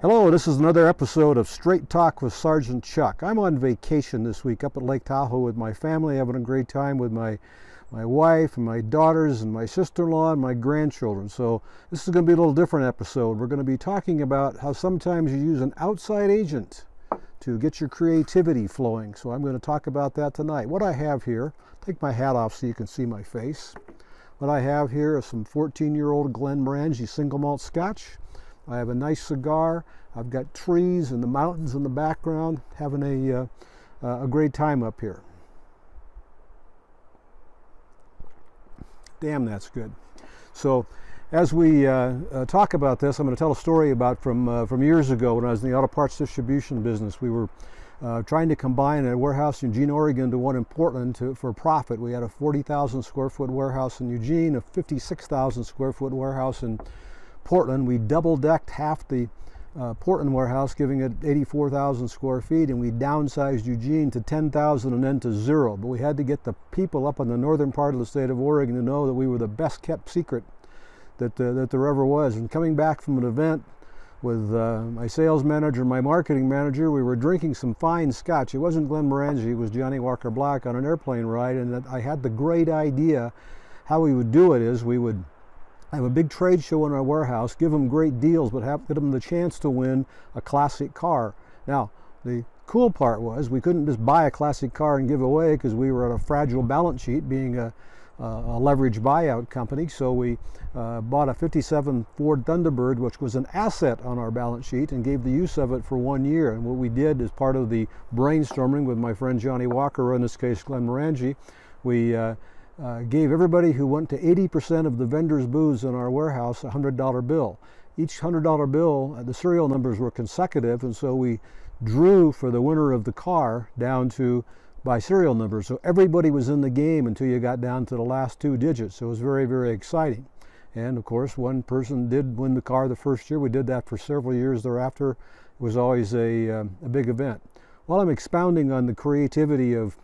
Hello, this is another episode of Straight Talk with Sgt Chuck. I'm on vacation this week up at Lake Tahoe with my family, having a great time with my wife and my daughters and my sister-in-law and my grandchildren. So this is going to be a little different episode. We're going to be talking about how sometimes you use an outside agent to get your creativity flowing. So I'm going to talk about that tonight. What I have here, take my hat off so you can see my face. What I have here is some 14-year-old Glenmorangie single malt scotch. I have a nice cigar. I've got trees and the mountains in the background, having a great time up here. Damn, that's good. So as we talk about this, I'm going to tell a story about from years ago when I was in the auto parts distribution business. We were trying to combine a warehouse in Eugene, Oregon to one in Portland for profit. We had a 40,000 square foot warehouse in Eugene, a 56,000 square foot warehouse in Portland. We double-decked half the Portland warehouse, giving it 84,000 square feet, and we downsized Eugene to 10,000 and then to 0. But we had to get the people up in the northern part of the state of Oregon to know that we were the best kept secret that there ever was. And coming back from an event with my sales manager, my marketing manager, we were drinking some fine scotch. It wasn't Glenmorangie, it was Johnny Walker Black on an airplane ride, and I had the great idea how we would do it is we would have a big trade show in our warehouse, give them great deals, but give them the chance to win a classic car. Now, the cool part was we couldn't just buy a classic car and give away because we were on a fragile balance sheet, being a leveraged buyout company. So we bought a 57 Ford Thunderbird, which was an asset on our balance sheet, and gave the use of it for 1 year. And what we did as part of the brainstorming with my friend Johnny Walker, or in this case Glenmorangie, we gave everybody who went to 80% of the vendors' booths in our warehouse a $100 bill. Each $100 bill, the serial numbers were consecutive, and so we drew for the winner of the car down to by serial numbers. So everybody was in the game until you got down to the last 2 digits. So it was very, very exciting. And of course, one person did win the car the first year. We did that for several years thereafter. It was always a big event. While I'm expounding on the creativity of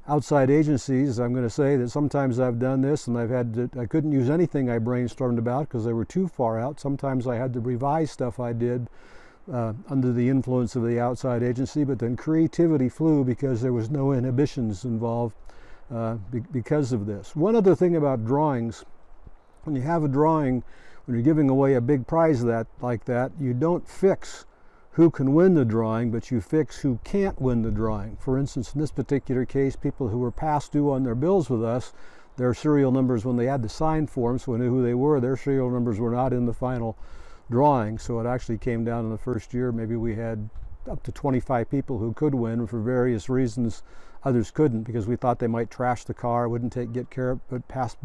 outside agencies, I'm going to say that sometimes I've done this and I couldn't use anything I brainstormed about because they were too far out. Sometimes I had to revise stuff I did under the influence of the outside agency, but then creativity flew because there was no inhibitions involved because of this. One other thing about drawings, when you have a drawing, when you're giving away a big prize like that, you don't fix who can win the drawing, but you fix who can't win the drawing. For instance, in this particular case, people who were past due on their bills with us, their serial numbers, when they had to sign forms, so we knew who they were, their serial numbers were not in the final drawing. So it actually came down in the first year. Maybe we had up to 25 people who could win for various reasons. Others couldn't because we thought they might trash the car, wouldn't get care of, but past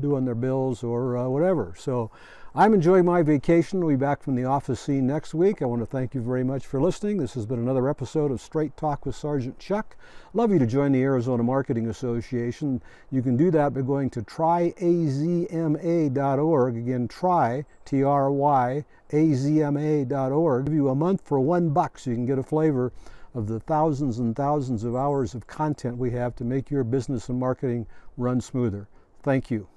due on their bills or whatever. So I'm enjoying my vacation. We'll be back from the office scene next week. I want to thank you very much for listening. This has been another episode of Straight Talk with Sgt Chuck. Love you to join the Arizona Marketing Association. You can do that by going to tryazma.org. Again, try, TRYAZMA.org. Give you a month for $1 so you can get a flavor of the thousands and thousands of hours of content we have to make your business and marketing run smoother. Thank you.